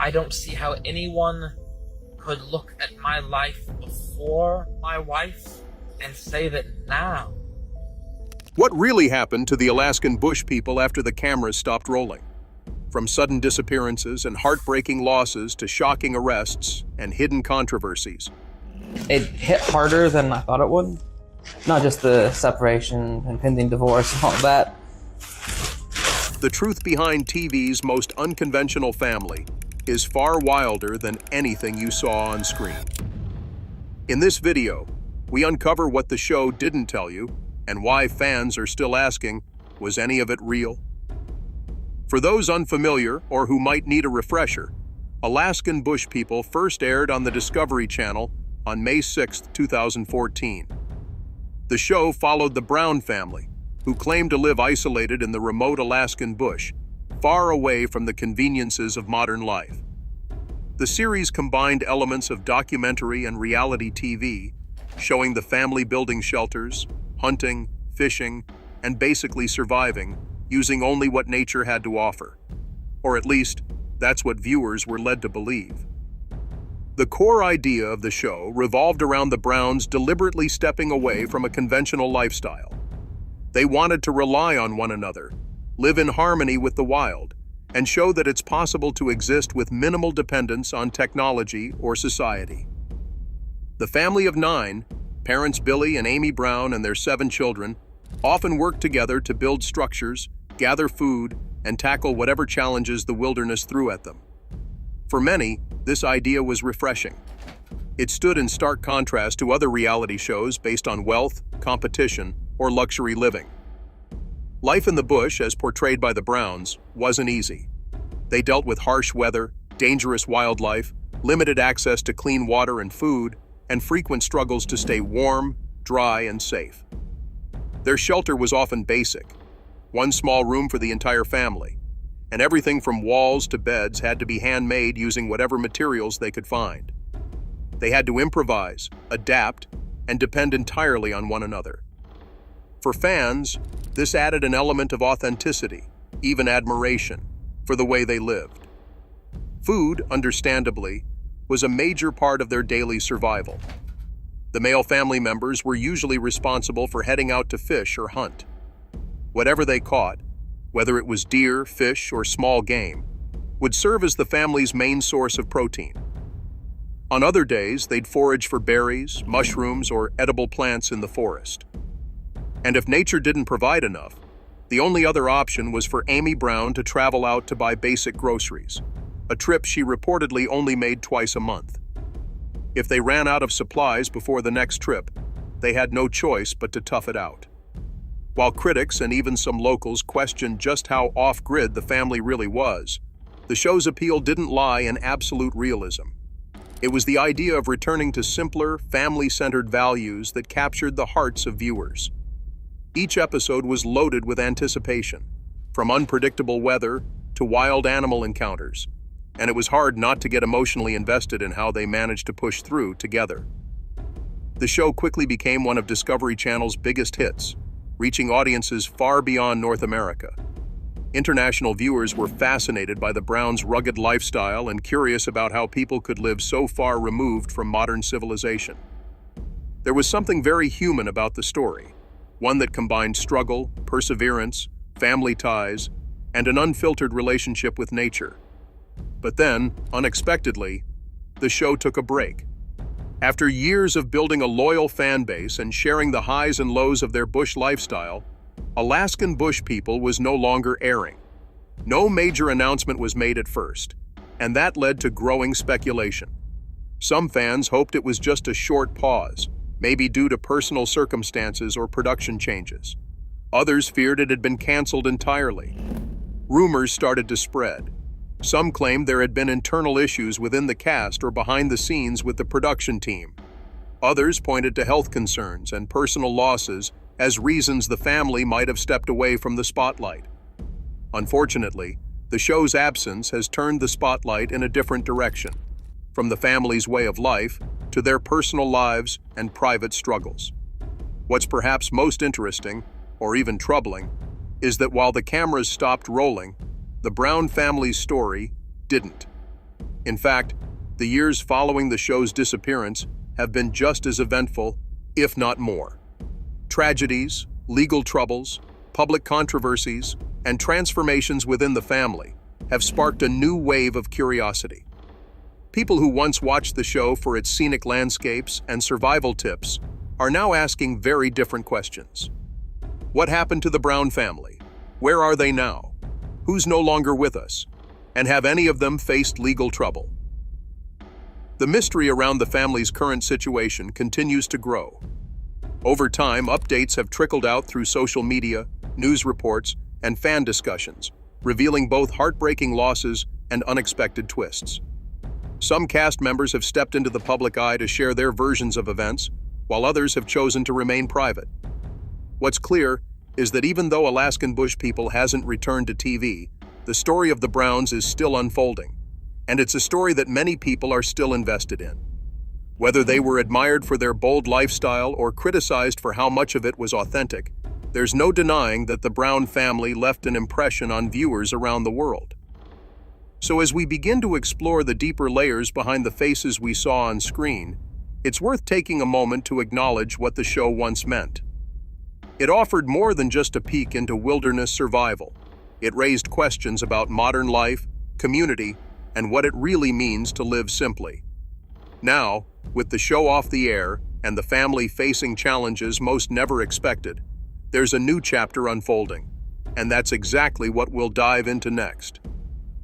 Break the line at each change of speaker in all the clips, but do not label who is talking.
I don't see how anyone could look at my life before my wife and say that now.
What really happened to the Alaskan bush people after the cameras stopped rolling? From sudden disappearances and heartbreaking losses to shocking arrests and hidden controversies.
It hit harder than I thought it would. Not just the separation and pending divorce and all that.
The truth behind TV's most unconventional family is far wilder than anything you saw on screen. In this video, we uncover what the show didn't tell you and why fans are still asking, was any of it real? For those unfamiliar or who might need a refresher, Alaskan Bush People first aired on the Discovery Channel on May 6, 2014. The show followed the Brown family, who claimed to live isolated in the remote Alaskan bush, far away from the conveniences of modern life. The series combined elements of documentary and reality TV, showing the family building shelters, hunting, fishing, and basically surviving, using only what nature had to offer. Or at least, that's what viewers were led to believe. The core idea of the show revolved around the Browns deliberately stepping away from a conventional lifestyle. They wanted to rely on one another, live in harmony with the wild, and show that it's possible to exist with minimal dependence on technology or society. The family of 9, parents Billy and Amy Brown and their 7 children, often worked together to build structures, gather food, and tackle whatever challenges the wilderness threw at them. For many, this idea was refreshing. It stood in stark contrast to other reality shows based on wealth, competition, or luxury living. Life in the bush, as portrayed by the Browns, wasn't easy. They dealt with harsh weather, dangerous wildlife, limited access to clean water and food, and frequent struggles to stay warm, dry, and safe. Their shelter was often basic, one small room for the entire family, and everything from walls to beds had to be handmade using whatever materials they could find. They had to improvise, adapt, and depend entirely on one another. For fans, this added an element of authenticity, even admiration, for the way they lived. Food, understandably, was a major part of their daily survival. The male family members were usually responsible for heading out to fish or hunt. Whatever they caught, whether it was deer, fish, or small game, would serve as the family's main source of protein. On other days, they'd forage for berries, mushrooms, or edible plants in the forest. And if nature didn't provide enough, the only other option was for Amy Brown to travel out to buy basic groceries, a trip she reportedly only made twice a month. If they ran out of supplies before the next trip, they had no choice but to tough it out. While critics and even some locals questioned just how off-grid the family really was, the show's appeal didn't lie in absolute realism. It was the idea of returning to simpler, family-centered values that captured the hearts of viewers. Each episode was loaded with anticipation, from unpredictable weather to wild animal encounters, and it was hard not to get emotionally invested in how they managed to push through together. The show quickly became one of Discovery Channel's biggest hits, reaching audiences far beyond North America. International viewers were fascinated by the Browns' rugged lifestyle and curious about how people could live so far removed from modern civilization. There was something very human about the story, one that combined struggle, perseverance, family ties, and an unfiltered relationship with nature. But then, unexpectedly, the show took a break. After years of building a loyal fan base and sharing the highs and lows of their bush lifestyle, Alaskan Bush People was no longer airing. No major announcement was made at first, and that led to growing speculation. Some fans hoped it was just a short pause, maybe due to personal circumstances or production changes. Others feared it had been canceled entirely. Rumors started to spread. Some claimed there had been internal issues within the cast or behind the scenes with the production team. Others pointed to health concerns and personal losses as reasons the family might have stepped away from the spotlight. Unfortunately, the show's absence has turned the spotlight in a different direction, from the family's way of life to their personal lives and private struggles. What's perhaps most interesting, or even troubling, is that while the cameras stopped rolling, the Brown family's story didn't. In fact, the years following the show's disappearance have been just as eventful, if not more. Tragedies, legal troubles, public controversies, and transformations within the family have sparked a new wave of curiosity. People who once watched the show for its scenic landscapes and survival tips are now asking very different questions. What happened to the Brown family? Where are they now? Who's no longer with us? And have any of them faced legal trouble? The mystery around the family's current situation continues to grow. Over time, updates have trickled out through social media, news reports, and fan discussions, revealing both heartbreaking losses and unexpected twists. Some cast members have stepped into the public eye to share their versions of events, while others have chosen to remain private. What's clear is that even though Alaskan Bush People hasn't returned to TV, the story of the Browns is still unfolding, and it's a story that many people are still invested in. Whether they were admired for their bold lifestyle or criticized for how much of it was authentic, there's no denying that the Brown family left an impression on viewers around the world. So as we begin to explore the deeper layers behind the faces we saw on screen, it's worth taking a moment to acknowledge what the show once meant. It offered more than just a peek into wilderness survival. It raised questions about modern life, community, and what it really means to live simply. Now, with the show off the air and the family facing challenges most never expected, there's a new chapter unfolding, and that's exactly what we'll dive into next.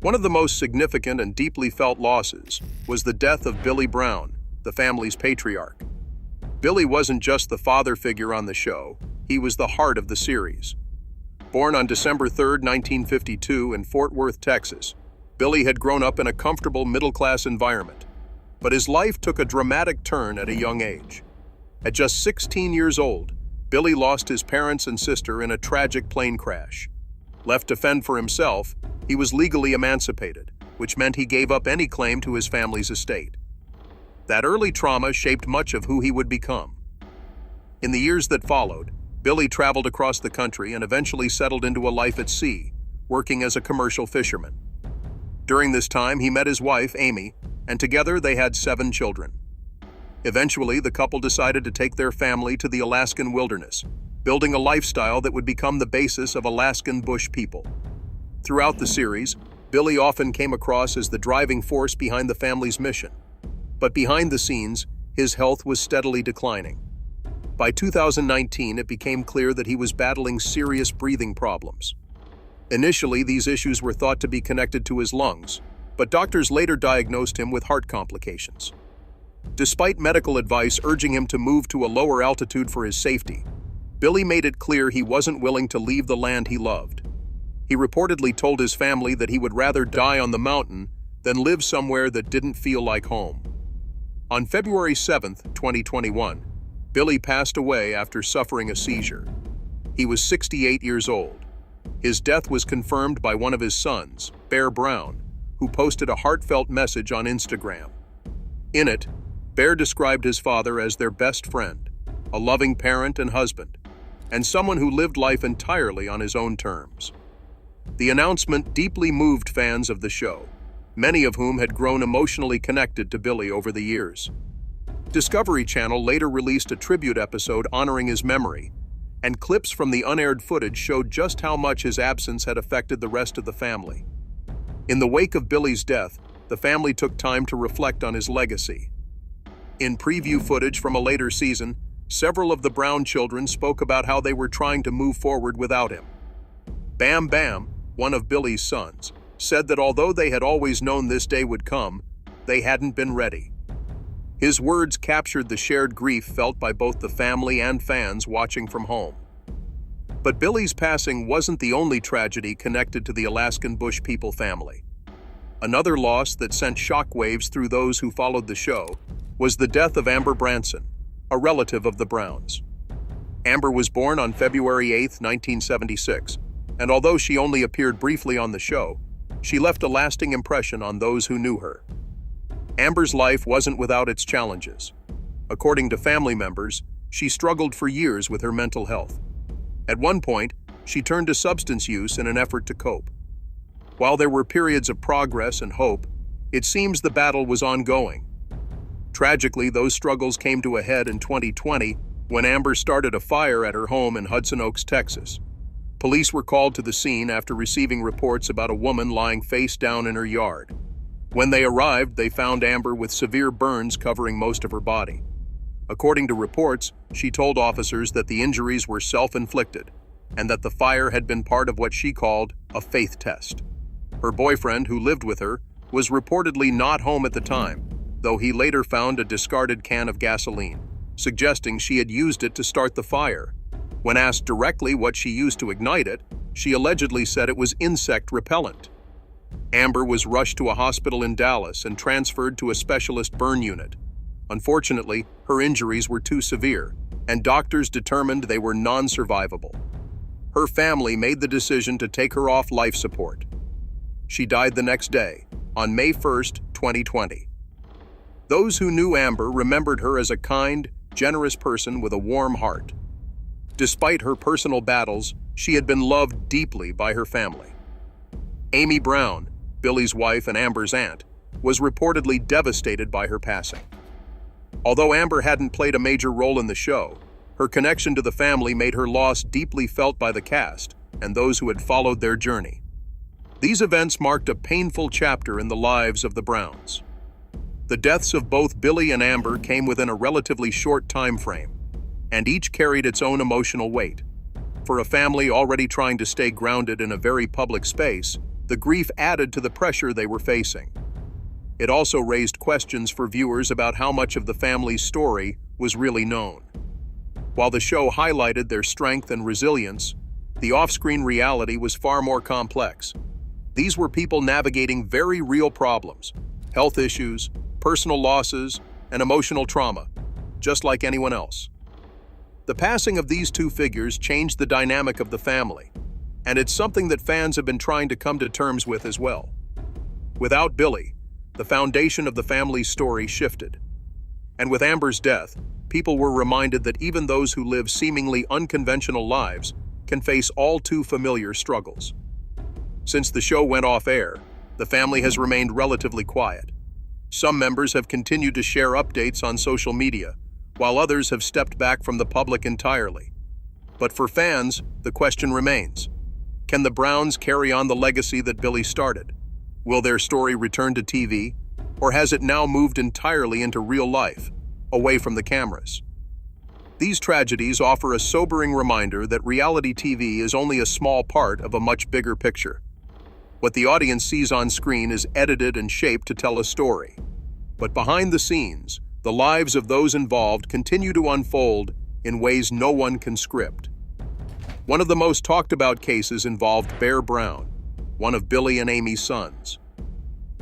One of the most significant and deeply felt losses was the death of Billy Brown, the family's patriarch. Billy wasn't just the father figure on the show, he was the heart of the series. Born on December 3, 1952 in Fort Worth, Texas, Billy had grown up in a comfortable middle-class environment, but his life took a dramatic turn at a young age. At just 16 years old, Billy lost his parents and sister in a tragic plane crash. Left to fend for himself, he was legally emancipated, which meant he gave up any claim to his family's estate. That early trauma shaped much of who he would become. In the years that followed, Billy traveled across the country and eventually settled into a life at sea, working as a commercial fisherman. During this time, he met his wife, Amy, and together they had 7 children. Eventually, the couple decided to take their family to the Alaskan wilderness, building a lifestyle that would become the basis of Alaskan Bush People. Throughout the series, Billy often came across as the driving force behind the family's mission. But behind the scenes, his health was steadily declining. By 2019, it became clear that he was battling serious breathing problems. Initially, these issues were thought to be connected to his lungs, but doctors later diagnosed him with heart complications. Despite medical advice urging him to move to a lower altitude for his safety, Billy made it clear he wasn't willing to leave the land he loved. He reportedly told his family that he would rather die on the mountain than live somewhere that didn't feel like home. On February 7, 2021, Billy passed away after suffering a seizure. He was 68 years old. His death was confirmed by one of his sons, Bear Brown, who posted a heartfelt message on Instagram. In it, Bear described his father as their best friend, a loving parent and husband, and someone who lived life entirely on his own terms. The announcement deeply moved fans of the show, many of whom had grown emotionally connected to Billy over the years. Discovery Channel later released a tribute episode honoring his memory, and clips from the unaired footage showed just how much his absence had affected the rest of the family. In the wake of Billy's death, the family took time to reflect on his legacy. In preview footage from a later season, several of the Brown children spoke about how they were trying to move forward without him. Bam Bam, one of Billy's sons, said that although they had always known this day would come, they hadn't been ready. His words captured the shared grief felt by both the family and fans watching from home. But Billy's passing wasn't the only tragedy connected to the Alaskan Bush People family. Another loss that sent shockwaves through those who followed the show was the death of Amber Branson, a relative of the Browns. Amber was born on February 8, 1976, and although she only appeared briefly on the show, she left a lasting impression on those who knew her. Amber's life wasn't without its challenges. According to family members, she struggled for years with her mental health. At one point, she turned to substance use in an effort to cope. While there were periods of progress and hope, It seems the battle was ongoing. Tragically, those struggles came to a head in 2020 when Amber started a fire at her home in Hudson Oaks, Texas. Police were called to the scene after receiving reports about a woman lying face down in her yard. When they arrived, they found Amber with severe burns covering most of her body. According to reports, she told officers that the injuries were self-inflicted and that the fire had been part of what she called a faith test. Her boyfriend, who lived with her, was reportedly not home at the time, though he later found a discarded can of gasoline, suggesting she had used it to start the fire. When asked directly what she used to ignite it, she allegedly said it was insect repellent. Amber was rushed to a hospital in Dallas and transferred to a specialist burn unit. Unfortunately, her injuries were too severe, and doctors determined they were non-survivable. Her family made the decision to take her off life support. She died the next day, on May 1st, 2020. Those who knew Amber remembered her as a kind, generous person with a warm heart. Despite her personal battles, she had been loved deeply by her family. Amy Brown, Billy's wife and Amber's aunt, was reportedly devastated by her passing. Although Amber hadn't played a major role in the show, her connection to the family made her loss deeply felt by the cast and those who had followed their journey. These events marked a painful chapter in the lives of the Browns. The deaths of both Billy and Amber came within a relatively short time frame, and each carried its own emotional weight. For a family already trying to stay grounded in a very public space, the grief added to the pressure they were facing. It also raised questions for viewers about how much of the family's story was really known. While the show highlighted their strength and resilience, the off-screen reality was far more complex. These were people navigating very real problems, health issues, personal losses, and emotional trauma, just like anyone else. The passing of these two figures changed the dynamic of the family, and it's something that fans have been trying to come to terms with as well. Without Billy, the foundation of the family's story shifted. And with Amber's death, people were reminded that even those who live seemingly unconventional lives can face all too familiar struggles. Since the show went off air, the family has remained relatively quiet. Some members have continued to share updates on social media, while others have stepped back from the public entirely. But for fans, the question remains: can the Browns carry on the legacy that Billy started? Will their story return to TV, or has it now moved entirely into real life, away from the cameras? These tragedies offer a sobering reminder that reality TV is only a small part of a much bigger picture. What the audience sees on screen is edited and shaped to tell a story. But behind the scenes, the lives of those involved continue to unfold in ways no one can script. One of the most talked about cases involved Bear Brown, one of Billy and Amy's sons.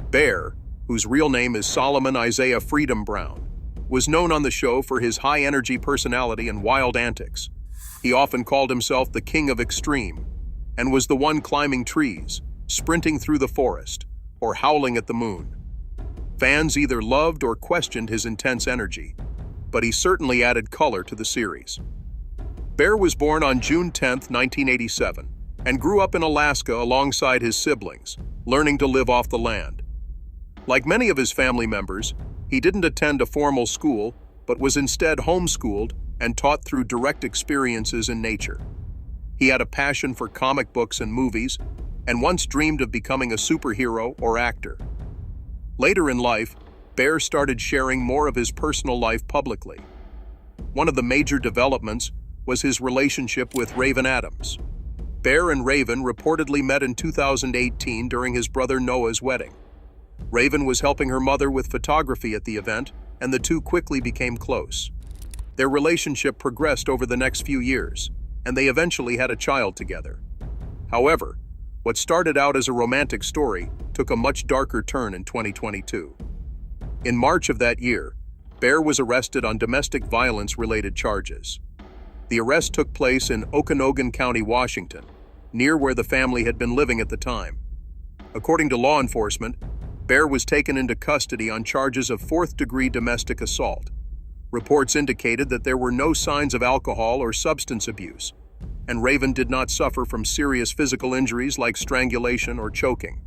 Bear, whose real name is Solomon Isaiah Freedom Brown, was known on the show for his high-energy personality and wild antics. He often called himself the King of Extreme, and was the one climbing trees, sprinting through the forest, or howling at the moon. Fans either loved or questioned his intense energy, but he certainly added color to the series. Bear was born on June 10, 1987, and grew up in Alaska alongside his siblings, learning to live off the land. Like many of his family members, he didn't attend a formal school, but was instead homeschooled and taught through direct experiences in nature. He had a passion for comic books and movies, and once dreamed of becoming a superhero or actor. Later in life, Bear started sharing more of his personal life publicly. One of the major developments was his relationship with Raven Adams. Bear and Raven reportedly met in 2018 during his brother Noah's wedding. Raven was helping her mother with photography at the event, and the two quickly became close. Their relationship progressed over the next few years, and they eventually had a child together. However, what started out as a romantic story took a much darker turn in 2022. In March of that year, Bear was arrested on domestic violence-related charges. The arrest took place in Okanogan County, Washington, near where the family had been living at the time. According to law enforcement, Bear was taken into custody on charges of fourth-degree domestic assault. Reports indicated that there were no signs of alcohol or substance abuse, and Raven did not suffer from serious physical injuries like strangulation or choking.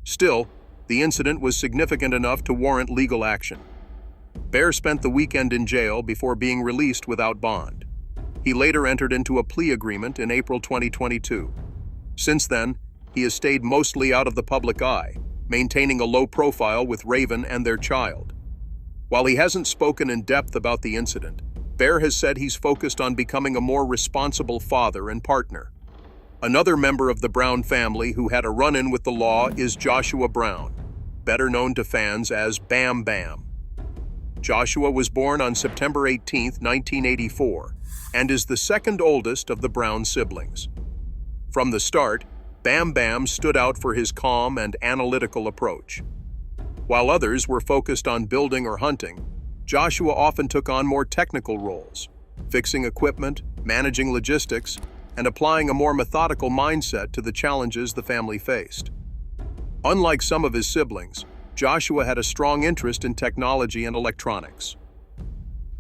Still, the incident was significant enough to warrant legal action. Bear spent the weekend in jail before being released without bond. He later entered into a plea agreement in April 2022. Since then, he has stayed mostly out of the public eye, maintaining a low profile with Raven and their child. While he hasn't spoken in depth about the incident, Bear has said he's focused on becoming a more responsible father and partner. Another member of the Brown family who had a run-in with the law is Joshua Brown, better known to fans as Bam Bam. Joshua was born on September 18, 1984, and is the second oldest of the Brown siblings. From the start, Bam Bam stood out for his calm and analytical approach. While others were focused on building or hunting, Joshua often took on more technical roles, fixing equipment, managing logistics, and applying a more methodical mindset to the challenges the family faced. Unlike some of his siblings, Joshua had a strong interest in technology and electronics.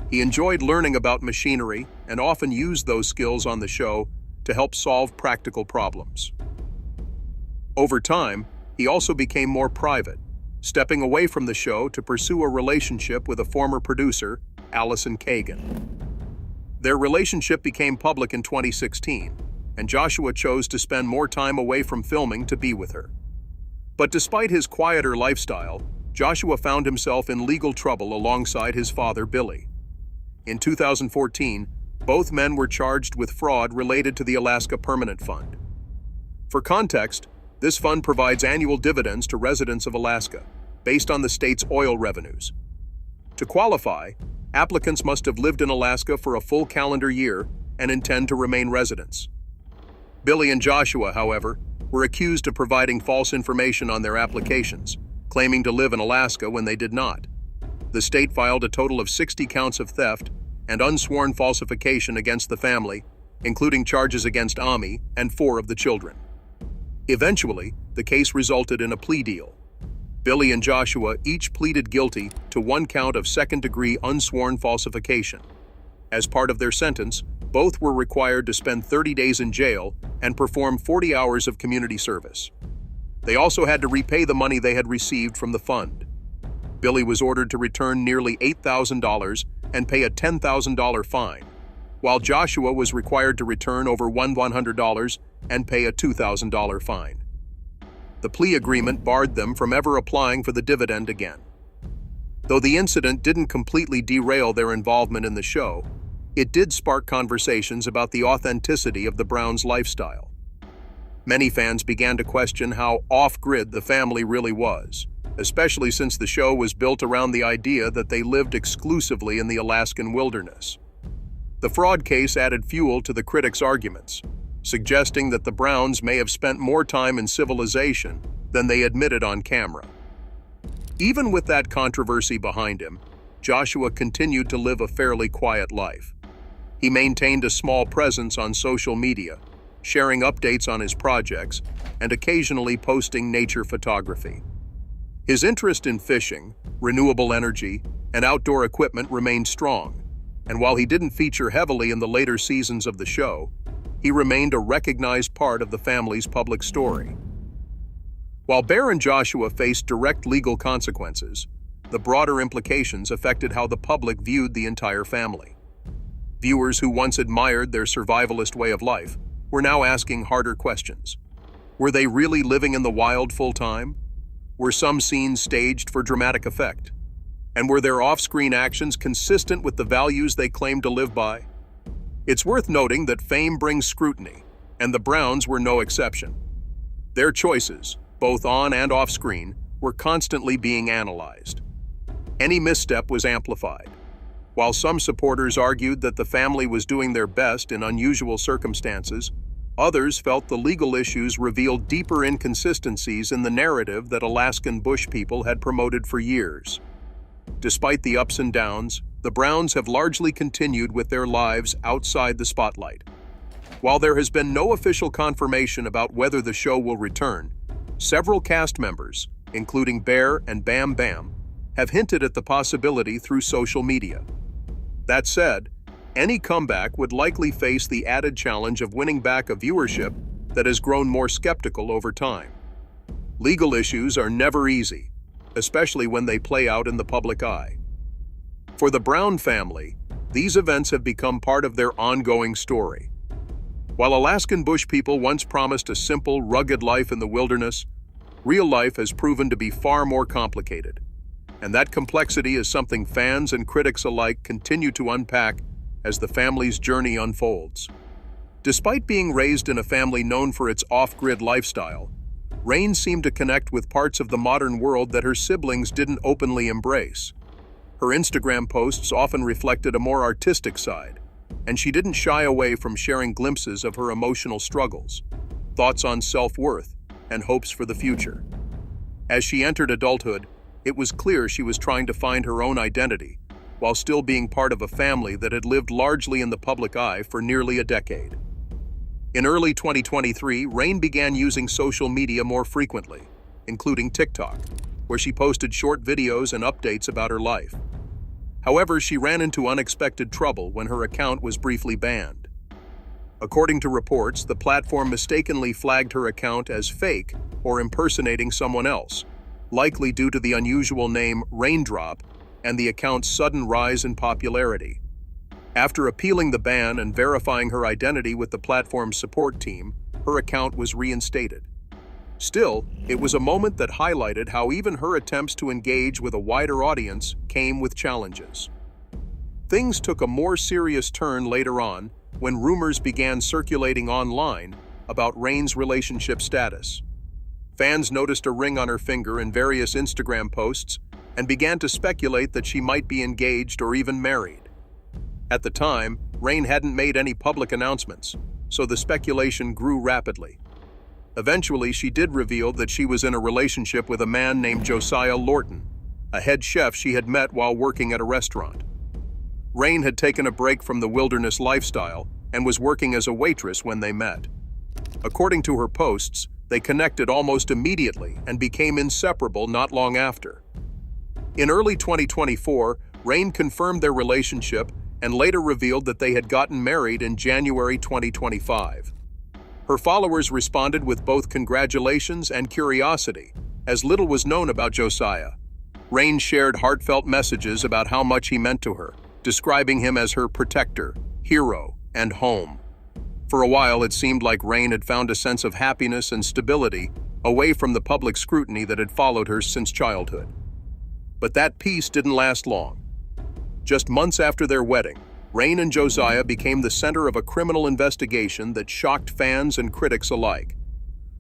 He enjoyed learning about machinery and often used those skills on the show to help solve practical problems. Over time, he also became more private, stepping away from the show to pursue a relationship with a former producer, Allison Kagan. Their relationship became public in 2016, and Joshua chose to spend more time away from filming to be with her. But despite his quieter lifestyle, Joshua found himself in legal trouble alongside his father, Billy. In 2014, both men were charged with fraud related to the Alaska Permanent Fund. For context, this fund provides annual dividends to residents of Alaska, based on the state's oil revenues. To qualify, applicants must have lived in Alaska for a full calendar year and intend to remain residents. Billy and Joshua, however, were accused of providing false information on their applications, claiming to live in Alaska when they did not. The state filed a total of 60 counts of theft and unsworn falsification against the family, including charges against Ami and 4 of the children. Eventually, the case resulted in a plea deal. Billy and Joshua each pleaded guilty to 1 count of second-degree unsworn falsification. As part of their sentence, both were required to spend 30 days in jail and perform 40 hours of community service. They also had to repay the money they had received from the fund. Billy was ordered to return nearly $8,000 and pay a $10,000 fine, while Joshua was required to return over $100 and pay a $2,000 fine. The plea agreement barred them from ever applying for the dividend again. Though the incident didn't completely derail their involvement in the show, it did spark conversations about the authenticity of the Browns' lifestyle. Many fans began to question how off-grid the family really was, especially since the show was built around the idea that they lived exclusively in the Alaskan wilderness. The fraud case added fuel to the critics' arguments, suggesting that the Browns may have spent more time in civilization than they admitted on camera. Even with that controversy behind him, Joshua continued to live a fairly quiet life. He maintained a small presence on social media, sharing updates on his projects and occasionally posting nature photography. His interest in fishing, renewable energy, and outdoor equipment remained strong, and while he didn't feature heavily in the later seasons of the show, he remained a recognized part of the family's public story. While Bear and Joshua faced direct legal consequences, the broader implications affected how the public viewed the entire family. Viewers who once admired their survivalist way of life were now asking harder questions. Were they really living in the wild full-time? Were some scenes staged for dramatic effect? And were their off-screen actions consistent with the values they claimed to live by? It's worth noting that fame brings scrutiny, and the Browns were no exception. Their choices, both on and off-screen, were constantly being analyzed. Any misstep was amplified. While some supporters argued that the family was doing their best in unusual circumstances, others felt the legal issues revealed deeper inconsistencies in the narrative that Alaskan bush people had promoted for years. Despite the ups and downs, the Browns have largely continued with their lives outside the spotlight. While there has been no official confirmation about whether the show will return, several cast members, including Bear and Bam Bam, have hinted at the possibility through social media. That said, any comeback would likely face the added challenge of winning back a viewership that has grown more skeptical over time. Legal issues are never easy, especially when they play out in the public eye. For the Brown family, these events have become part of their ongoing story. While Alaskan bush people once promised a simple, rugged life in the wilderness, real life has proven to be far more complicated. And that complexity is something fans and critics alike continue to unpack as the family's journey unfolds. Despite being raised in a family known for its off-grid lifestyle, Rain seemed to connect with parts of the modern world that her siblings didn't openly embrace. Her Instagram posts often reflected a more artistic side, and she didn't shy away from sharing glimpses of her emotional struggles, thoughts on self-worth, and hopes for the future. As she entered adulthood, it was clear she was trying to find her own identity, while still being part of a family that had lived largely in the public eye for nearly a decade. In early 2023, Rain began using social media more frequently, including TikTok, where she posted short videos and updates about her life. However, she ran into unexpected trouble when her account was briefly banned. According to reports, the platform mistakenly flagged her account as fake or impersonating someone else, likely due to the unusual name Raindrop and the account's sudden rise in popularity. After appealing the ban and verifying her identity with the platform's support team, her account was reinstated. Still, it was a moment that highlighted how even her attempts to engage with a wider audience came with challenges. Things took a more serious turn later on when rumors began circulating online about Rain's relationship status. Fans noticed a ring on her finger in various Instagram posts and began to speculate that she might be engaged or even married. At the time, Rain hadn't made any public announcements, so the speculation grew rapidly. Eventually, she did reveal that she was in a relationship with a man named Josiah Lorton, a head chef she had met while working at a restaurant. Rain had taken a break from the wilderness lifestyle and was working as a waitress when they met. According to her posts, they connected almost immediately and became inseparable not long after. In early 2024, Rain confirmed their relationship and later revealed that they had gotten married in January 2025. Her followers responded with both congratulations and curiosity, as little was known about Josiah. Rain shared heartfelt messages about how much he meant to her, describing him as her protector, hero, and home. For a while, it seemed like Rain had found a sense of happiness and stability away from the public scrutiny that had followed her since childhood. But that peace didn't last long. Just months after their wedding, Rain and Josiah became the center of a criminal investigation that shocked fans and critics alike.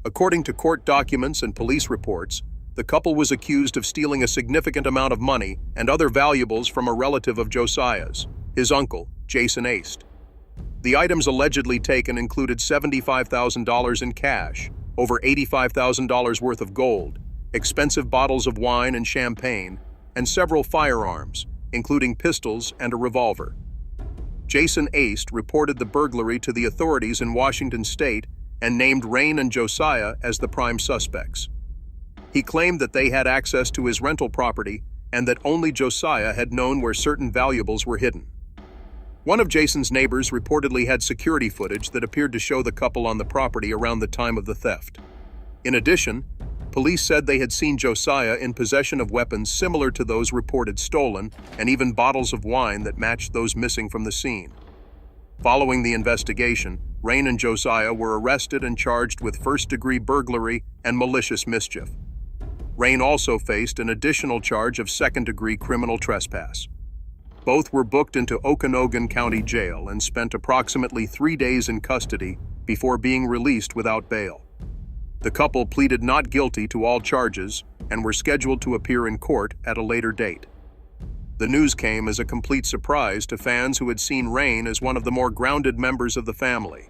According to court documents and police reports, the couple was accused of stealing a significant amount of money and other valuables from a relative of Josiah's, his uncle, Jason Aist. The items allegedly taken included $75,000 in cash, over $85,000 worth of gold, expensive bottles of wine and champagne, and several firearms, including pistols and a revolver. Jason Aist reported the burglary to the authorities in Washington state and named Rain and Josiah as the prime suspects. He claimed that they had access to his rental property and that only Josiah had known where certain valuables were hidden. One of Jason's neighbors reportedly had security footage that appeared to show the couple on the property around the time of the theft. In addition, police said they had seen Josiah in possession of weapons similar to those reported stolen, and even bottles of wine that matched those missing from the scene. Following the investigation, Rain and Josiah were arrested and charged with first-degree burglary and malicious mischief. Rain also faced an additional charge of second-degree criminal trespass. Both were booked into Okanogan County Jail and spent approximately 3 days in custody before being released without bail. The couple pleaded not guilty to all charges and were scheduled to appear in court at a later date. The news came as a complete surprise to fans who had seen Rain as one of the more grounded members of the family.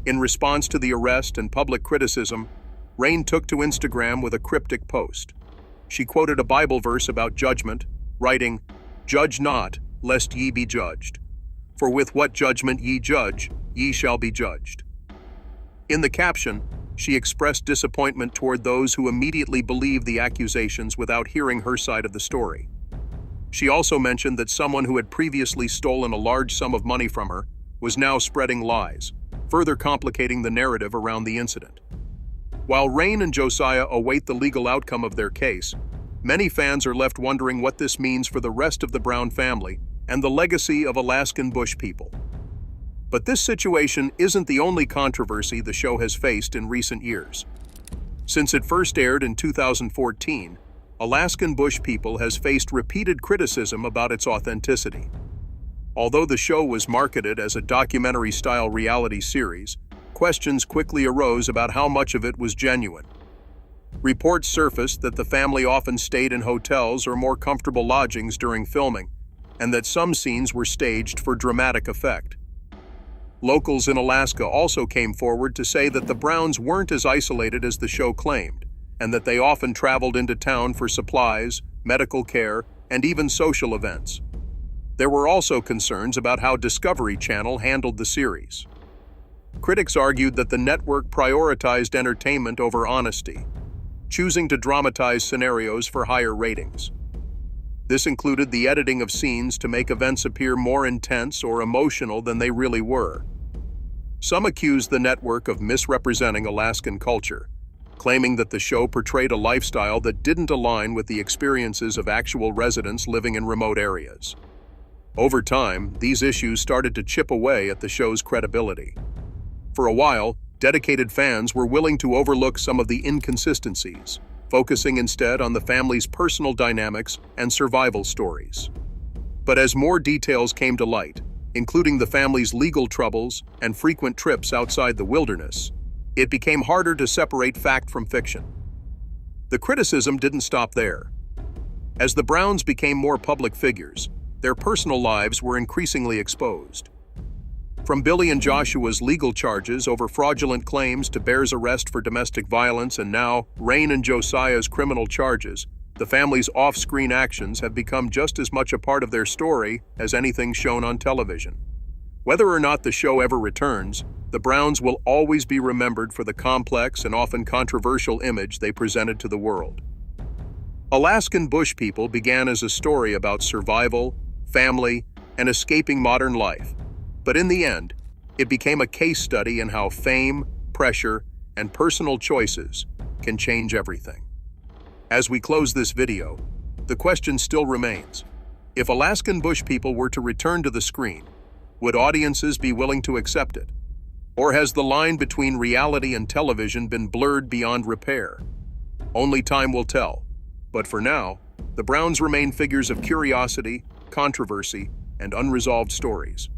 In response to the arrest and public criticism, Rain took to Instagram with a cryptic post. She quoted a Bible verse about judgment, writing, "Judge not, lest ye be judged. For with what judgment ye judge, ye shall be judged." In the caption, she expressed disappointment toward those who immediately believed the accusations without hearing her side of the story. She also mentioned that someone who had previously stolen a large sum of money from her was now spreading lies, further complicating the narrative around the incident. While Rain and Josiah await the legal outcome of their case, many fans are left wondering what this means for the rest of the Brown family and the legacy of Alaskan bush people. But this situation isn't the only controversy the show has faced in recent years. Since it first aired in 2014, Alaskan bush people has faced repeated criticism about its authenticity. Although the show was marketed as a documentary-style reality series, questions quickly arose about how much of it was genuine. Reports surfaced that the family often stayed in hotels or more comfortable lodgings during filming, and that some scenes were staged for dramatic effect. Locals in Alaska also came forward to say that the Browns weren't as isolated as the show claimed, and that they often traveled into town for supplies, medical care, and even social events. There were also concerns about how Discovery Channel handled the series. Critics argued that the network prioritized entertainment over honesty, choosing to dramatize scenarios for higher ratings. This included the editing of scenes to make events appear more intense or emotional than they really were. Some accused the network of misrepresenting Alaskan culture, claiming that the show portrayed a lifestyle that didn't align with the experiences of actual residents living in remote areas. Over time, these issues started to chip away at the show's credibility. For a while, dedicated fans were willing to overlook some of the inconsistencies, focusing instead on the family's personal dynamics and survival stories. But as more details came to light, including the family's legal troubles and frequent trips outside the wilderness, it became harder to separate fact from fiction. The criticism didn't stop there. As the Browns became more public figures, their personal lives were increasingly exposed. From Billy and Joshua's legal charges over fraudulent claims to Bear's arrest for domestic violence and now Rain and Josiah's criminal charges, the family's off-screen actions have become just as much a part of their story as anything shown on television. Whether or not the show ever returns, the Browns will always be remembered for the complex and often controversial image they presented to the world. Alaskan bush people began as a story about survival, family, and escaping modern life. But in the end, it became a case study in how fame, pressure, and personal choices can change everything. As we close this video, the question still remains: if Alaskan bush people were to return to the screen, would audiences be willing to accept it? Or has the line between reality and television been blurred beyond repair? Only time will tell. But for now, the Browns remain figures of curiosity, controversy, and unresolved stories.